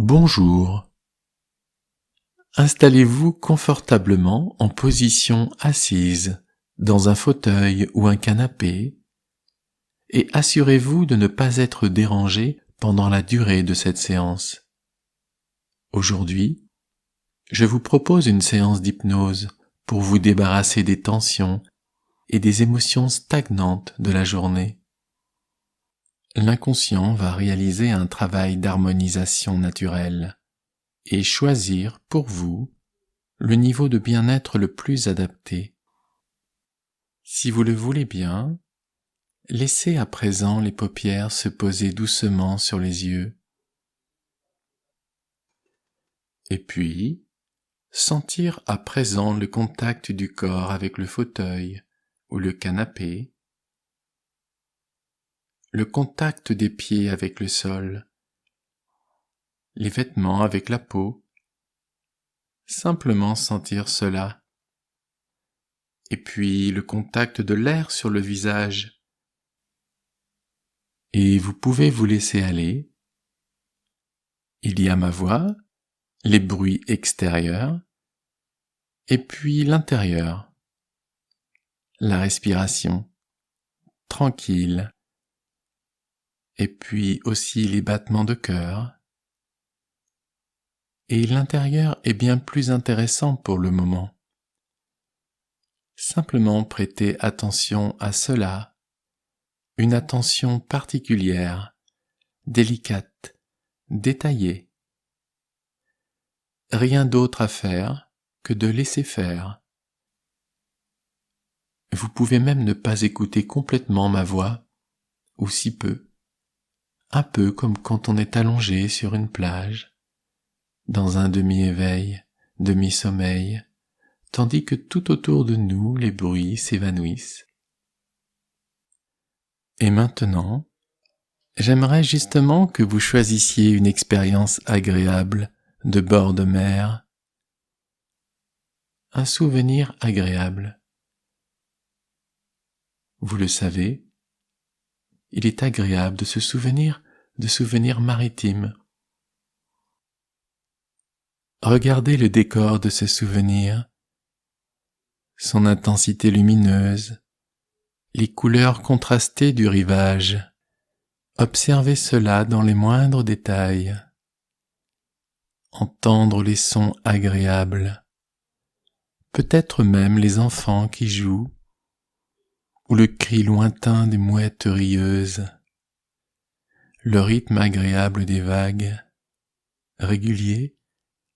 Bonjour. Installez-vous confortablement en position assise, dans un fauteuil ou un canapé, et assurez-vous de ne pas être dérangé pendant la durée de cette séance. Aujourd'hui, je vous propose une séance d'hypnose pour vous débarrasser des tensions et des émotions stagnantes de la journée. L'inconscient va réaliser un travail d'harmonisation naturelle et choisir pour vous le niveau de bien-être le plus adapté. Si vous le voulez bien, laissez à présent les paupières se poser doucement sur les yeux. Et puis, sentir à présent le contact du corps avec le fauteuil ou le canapé, le contact des pieds avec le sol, les vêtements avec la peau. Simplement sentir cela. Et puis le contact de l'air sur le visage. Et vous pouvez vous laisser aller. Il y a ma voix, les bruits extérieurs, et puis l'intérieur. La respiration, tranquille. Et puis aussi les battements de cœur. Et l'intérieur est bien plus intéressant pour le moment. Simplement prêtez attention à cela, une attention particulière, délicate, détaillée. Rien d'autre à faire que de laisser faire. Vous pouvez même ne pas écouter complètement ma voix, ou si peu. Un peu comme quand on est allongé sur une plage, dans un demi-éveil, demi-sommeil, tandis que tout autour de nous les bruits s'évanouissent. Et maintenant, j'aimerais justement que vous choisissiez une expérience agréable de bord de mer, un souvenir agréable. Vous le savez, il est agréable de se souvenir de souvenirs maritimes. Regardez le décor de ce souvenir, son intensité lumineuse, les couleurs contrastées du rivage. Observez cela dans les moindres détails. Entendre les sons agréables, peut-être même les enfants qui jouent, ou le cri lointain des mouettes rieuses, le rythme agréable des vagues, régulier,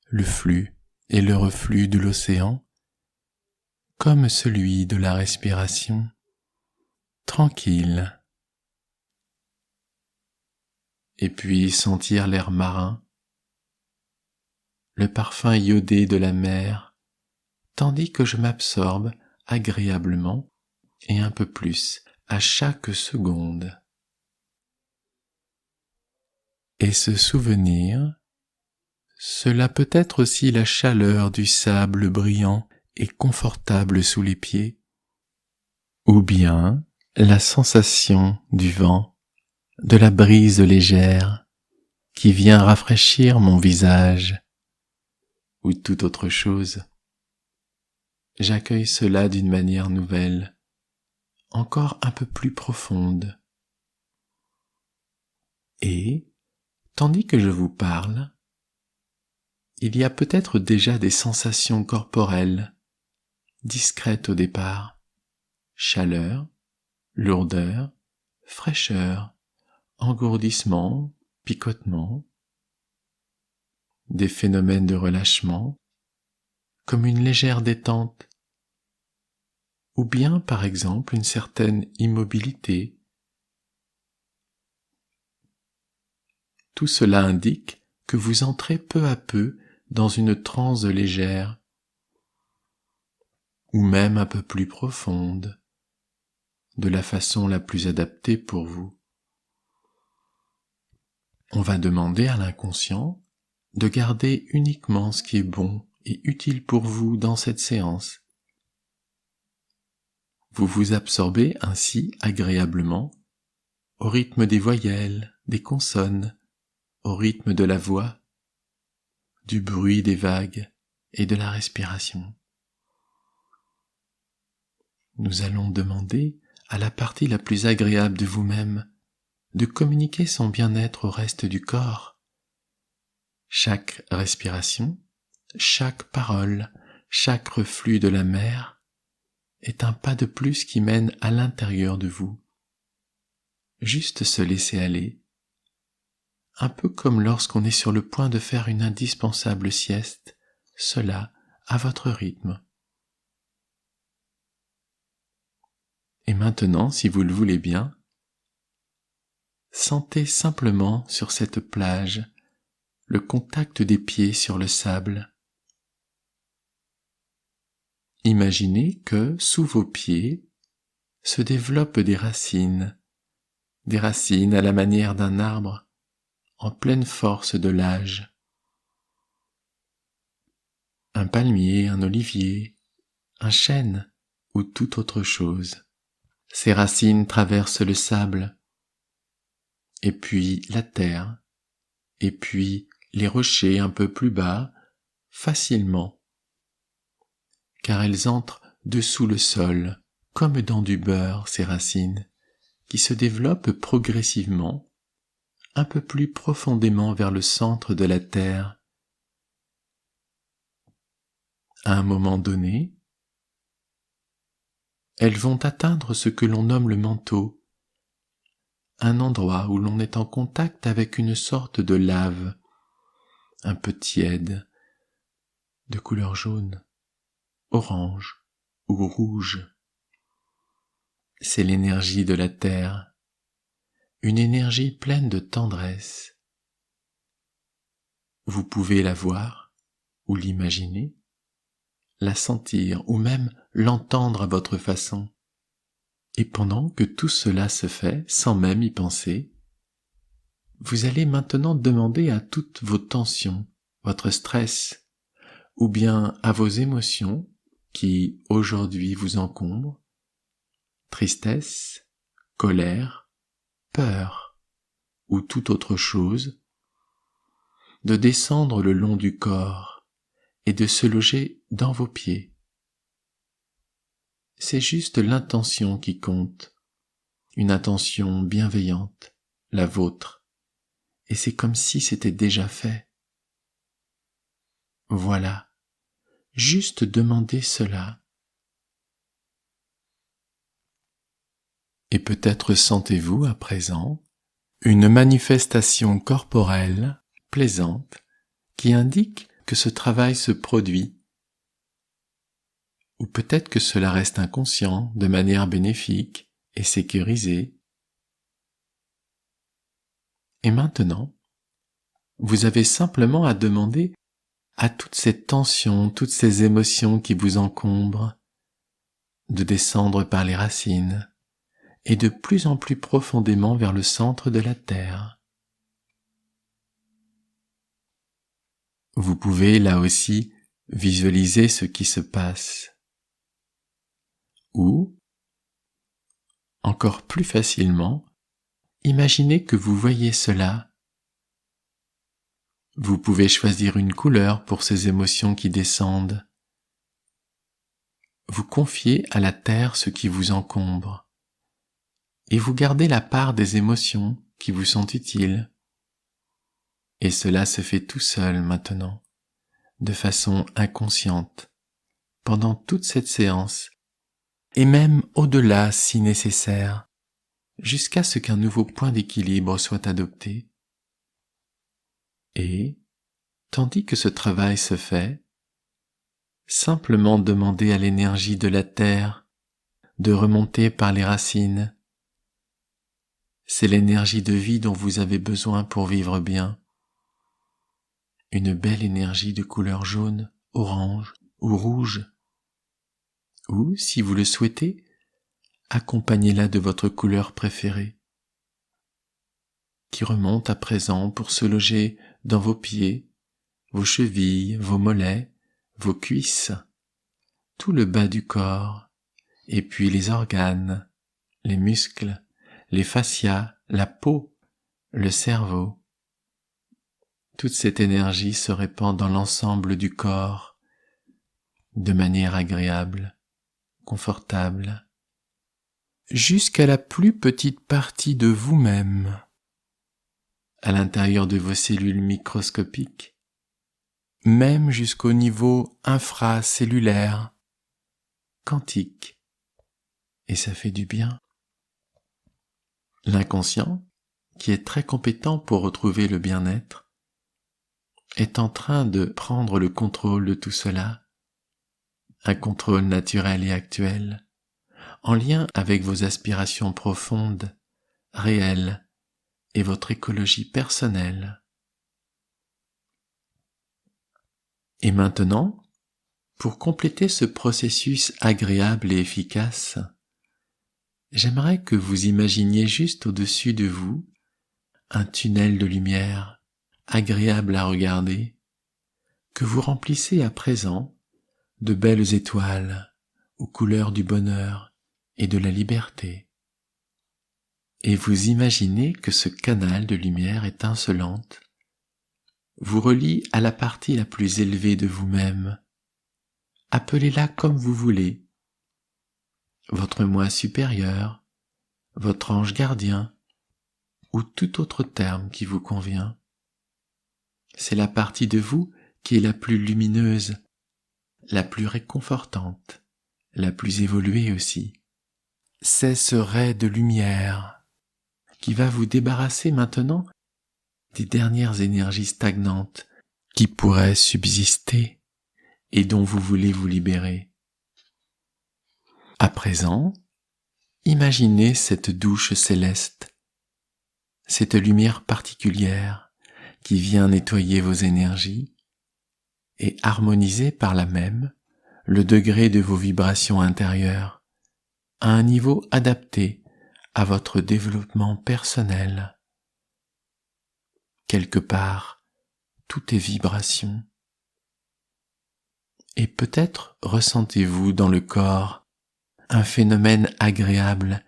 le flux et le reflux de l'océan, comme celui de la respiration, tranquille. Et puis sentir l'air marin, le parfum iodé de la mer, tandis que je m'absorbe agréablement et un peu plus à chaque seconde. Et ce souvenir, cela peut être aussi la chaleur du sable brillant et confortable sous les pieds, ou bien la sensation du vent, de la brise légère qui vient rafraîchir mon visage, ou toute autre chose. J'accueille cela d'une manière nouvelle, encore un peu plus profonde. Et, tandis que je vous parle, il y a peut-être déjà des sensations corporelles, discrètes au départ, chaleur, lourdeur, fraîcheur, engourdissement, picotement, des phénomènes de relâchement, comme une légère détente, ou bien par exemple une certaine immobilité. Tout cela indique que vous entrez peu à peu dans une transe légère, ou même un peu plus profonde, de la façon la plus adaptée pour vous. On va demander à l'inconscient de garder uniquement ce qui est bon et utile pour vous dans cette séance. Vous vous absorbez ainsi agréablement au rythme des voyelles, des consonnes, au rythme de la voix, du bruit des vagues et de la respiration. Nous allons demander à la partie la plus agréable de vous-même de communiquer son bien-être au reste du corps. Chaque respiration, chaque parole, chaque reflux de la mer est un pas de plus qui mène à l'intérieur de vous. Juste se laisser aller, un peu comme lorsqu'on est sur le point de faire une indispensable sieste, cela à votre rythme. Et maintenant, si vous le voulez bien, sentez simplement sur cette plage le contact des pieds sur le sable. Imaginez que sous vos pieds se développent des racines à la manière d'un arbre en pleine force de l'âge. Un palmier, un olivier, un chêne ou toute autre chose. Ces racines traversent le sable, et puis la terre, et puis les rochers un peu plus bas, facilement, car elles entrent dessous le sol, comme dans du beurre, ces racines, qui se développent progressivement, un peu plus profondément vers le centre de la terre. À un moment donné, elles vont atteindre ce que l'on nomme le manteau, un endroit où l'on est en contact avec une sorte de lave, un peu tiède, de couleur jaune, orange ou rouge. C'est l'énergie de la terre, une énergie pleine de tendresse. Vous pouvez la voir ou l'imaginer, la sentir ou même l'entendre à votre façon. Et pendant que tout cela se fait, sans même y penser, vous allez maintenant demander à toutes vos tensions, votre stress, ou bien à vos émotions qui aujourd'hui vous encombrent, tristesse, colère, peur ou toute autre chose, de descendre le long du corps et de se loger dans vos pieds. C'est juste l'intention qui compte, une intention bienveillante, la vôtre, et c'est comme si c'était déjà fait. Voilà, juste demandez cela. Et peut-être sentez-vous à présent une manifestation corporelle plaisante qui indique que ce travail se produit. Ou peut-être que cela reste inconscient de manière bénéfique et sécurisée. Et maintenant, vous avez simplement à demander à toutes ces tensions, toutes ces émotions qui vous encombrent, de descendre par les racines et de plus en plus profondément vers le centre de la terre. Vous pouvez là aussi visualiser ce qui se passe. Ou, encore plus facilement, imaginez que vous voyez cela. Vous pouvez choisir une couleur pour ces émotions qui descendent. Vous confiez à la terre ce qui vous encombre. Et vous gardez la part des émotions qui vous sont utiles. Et cela se fait tout seul maintenant, de façon inconsciente, pendant toute cette séance, et même au-delà si nécessaire, jusqu'à ce qu'un nouveau point d'équilibre soit adopté. Et, tandis que ce travail se fait, simplement demandez à l'énergie de la terre de remonter par les racines. C'est l'énergie de vie dont vous avez besoin pour vivre bien. Une belle énergie de couleur jaune, orange ou rouge. Ou, si vous le souhaitez, accompagnez-la de votre couleur préférée, qui remonte à présent pour se loger dans vos pieds, vos chevilles, vos mollets, vos cuisses, tout le bas du corps, et puis les organes, les muscles, les fascias, la peau, le cerveau. toute cette énergie se répand dans l'ensemble du corps de manière agréable, confortable, jusqu'à la plus petite partie de vous-même, à l'intérieur de vos cellules microscopiques, même jusqu'au niveau infracellulaire, quantique, et ça fait du bien. L'inconscient, qui est très compétent pour retrouver le bien-être, est en train de prendre le contrôle de tout cela, un contrôle naturel et actuel, en lien avec vos aspirations profondes, réelles, et votre écologie personnelle. Et maintenant, pour compléter ce processus agréable et efficace, j'aimerais que vous imaginiez juste au-dessus de vous un tunnel de lumière agréable à regarder, que vous remplissez à présent de belles étoiles aux couleurs du bonheur et de la liberté. Et vous imaginez que ce canal de lumière étincelante vous relie à la partie la plus élevée de vous-même. Appelez-la comme vous voulez. Votre moi supérieur, votre ange gardien, ou tout autre terme qui vous convient. C'est la partie de vous qui est la plus lumineuse, la plus réconfortante, la plus évoluée aussi. C'est ce ray de lumière qui va vous débarrasser maintenant des dernières énergies stagnantes qui pourraient subsister et dont vous voulez vous libérer. À présent, imaginez cette douche céleste, cette lumière particulière qui vient nettoyer vos énergies et harmoniser par là même le degré de vos vibrations intérieures à un niveau adapté à votre développement personnel. Quelque part, tout est vibration. Et peut-être ressentez-vous dans le corps un phénomène agréable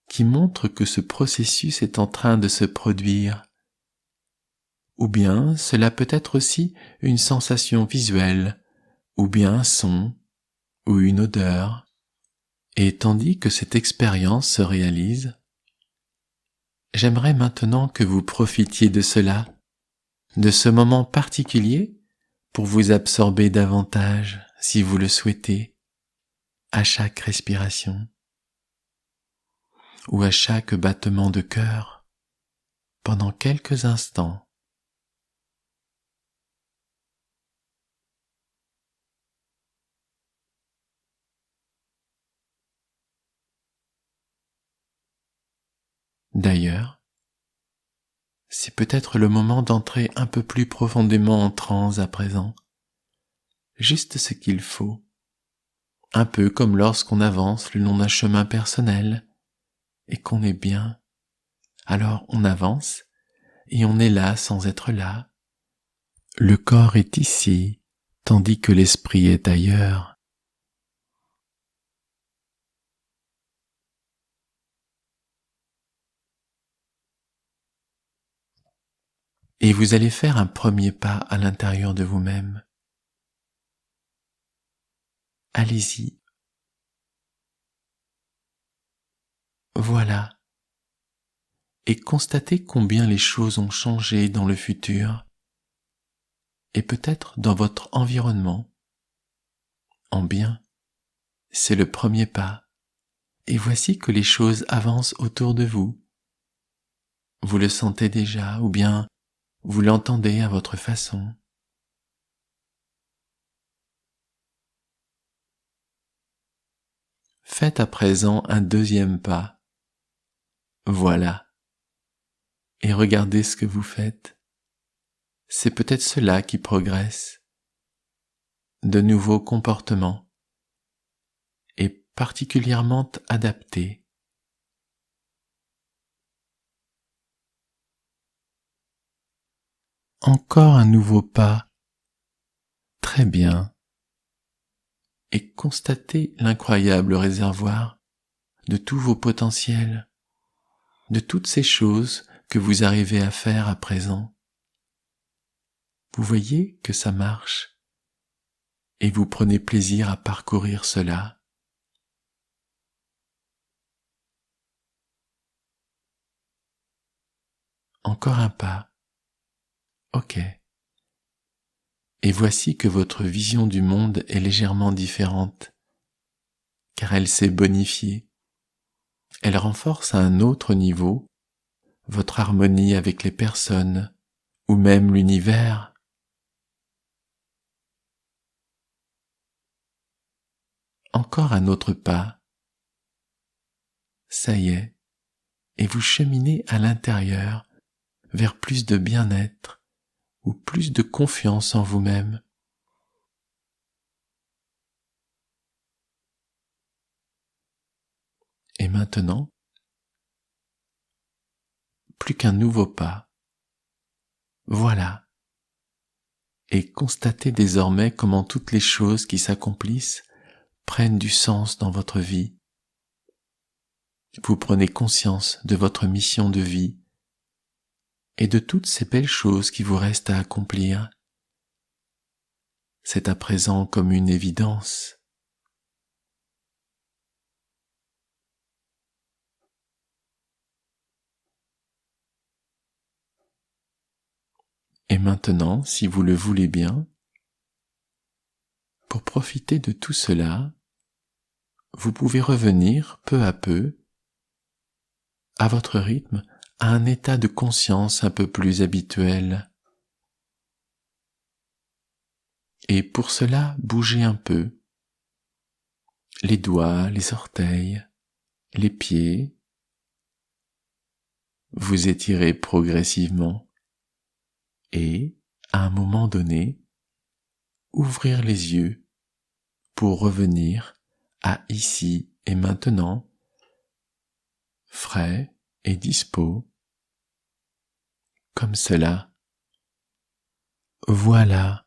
qui montre que ce processus est en train de se produire. Ou bien cela peut être aussi une sensation visuelle, ou bien un son, ou une odeur. Et tandis que cette expérience se réalise, j'aimerais maintenant que vous profitiez de cela, de ce moment particulier, pour vous absorber davantage, si vous le souhaitez, à chaque respiration, ou à chaque battement de cœur, pendant quelques instants. D'ailleurs, c'est peut-être le moment d'entrer un peu plus profondément en transe à présent. Juste ce qu'il faut. Un peu comme lorsqu'on avance le long d'un chemin personnel et qu'on est bien. Alors on avance et on est là sans être là. Le corps est ici, tandis que l'esprit est ailleurs. Et vous allez faire un premier pas à l'intérieur de vous-même. Allez-y. Voilà. Et constatez combien les choses ont changé dans le futur, et peut-être dans votre environnement. En bien, c'est le premier pas, et voici que les choses avancent autour de vous. Vous le sentez déjà, ou bien vous l'entendez à votre façon. Faites à présent un deuxième pas. Voilà. Et regardez ce que vous faites. C'est peut-être cela qui progresse. De nouveaux comportements. Et particulièrement adaptés. Encore un nouveau pas. Très bien. Et constatez l'incroyable réservoir de tous vos potentiels, de toutes ces choses que vous arrivez à faire à présent. Vous voyez que ça marche et vous prenez plaisir à parcourir cela. Encore un pas. Ok. Et voici que votre vision du monde est légèrement différente, car elle s'est bonifiée. Elle renforce à un autre niveau votre harmonie avec les personnes, ou même l'univers. Encore un autre pas. Ça y est, et vous cheminez à l'intérieur vers plus de bien-être ou plus de confiance en vous-même. Et maintenant, plus qu'un nouveau pas. Voilà. Et constatez désormais comment toutes les choses qui s'accomplissent prennent du sens dans votre vie. Vous prenez conscience de votre mission de vie et de toutes ces belles choses qui vous restent à accomplir. C'est à présent comme une évidence. Et maintenant, si vous le voulez bien, pour profiter de tout cela, vous pouvez revenir peu à peu, à votre rythme, à un état de conscience un peu plus habituel. Et pour cela, bougez un peu. Les doigts, les orteils, les pieds. Vous étirez progressivement. Et, à un moment donné, ouvrir les yeux pour revenir à ici et maintenant, frais et dispo, comme cela. Voilà.